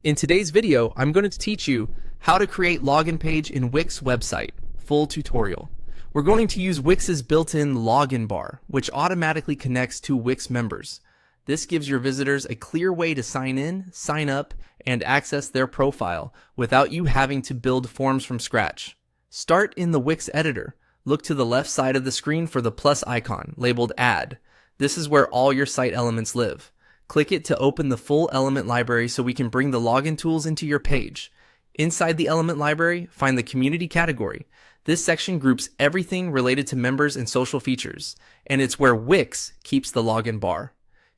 In today's video, I'm going to teach you how to create login page in Wix website, full tutorial. We're going to use Wix's built-in login bar, which automatically connects to Wix members. This gives your visitors a clear way to sign in, sign up, and access their profile without you having to build forms from scratch. Start in the Wix editor. Look to the left side of the screen for the plus icon labeled Add. This is where all your site elements live. Click it to open the full element library so we can bring the login tools into your page. Inside the element library, find the community category. This section groups everything related to members and social features, and it's where Wix keeps the login bar.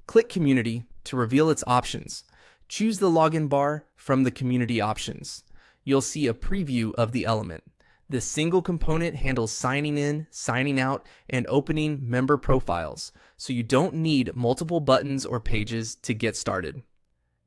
Click Community to reveal its options. Choose the login bar from the community options. You'll see a preview of the element. This single component handles signing in, signing out, and opening member profiles, so you don't need multiple buttons or pages to get started.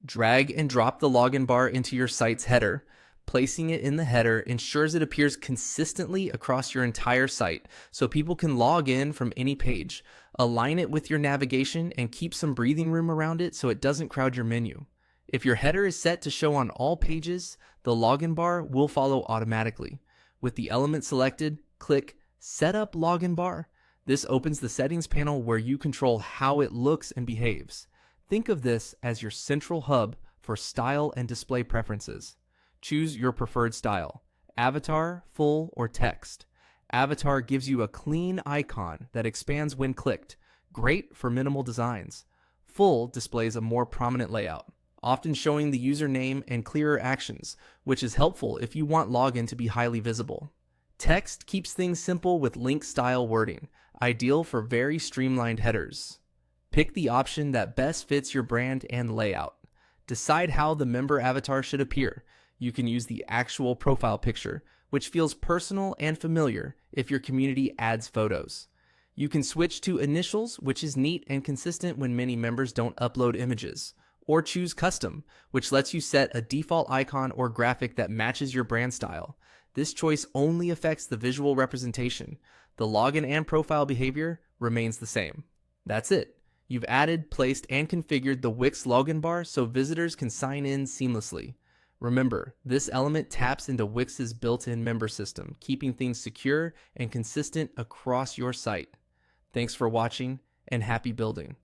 Drag and drop the login bar into your site's header. Placing it in the header ensures it appears consistently across your entire site, so people can log in from any page. Align it with your navigation and keep some breathing room around it so it doesn't crowd your menu. If your header is set to show on all pages, the login bar will follow automatically. With the element selected, click Set Up Login Bar. This opens the settings panel where you control how it looks and behaves. Think of this as your central hub for style and display preferences. Choose your preferred style: avatar, full, or text. Avatar gives you a clean icon that expands when clicked, great for minimal designs. Full displays a more prominent layout, often showing the username and clearer actions, which is helpful if you want login to be highly visible. Text keeps things simple with link-style wording, ideal for very streamlined headers. Pick the option that best fits your brand and layout. Decide how the member avatar should appear. You can use the actual profile picture, which feels personal and familiar if your community adds photos. You can switch to initials, which is neat and consistent when many members don't upload images. Or choose custom, which lets you set a default icon or graphic that matches your brand style. This choice only affects the visual representation. The login and profile behavior remains the same. That's it. You've added, placed, and configured the Wix login bar so visitors can sign in seamlessly. Remember, this element taps into Wix's built-in member system, keeping things secure and consistent across your site. Thanks for watching, and happy building.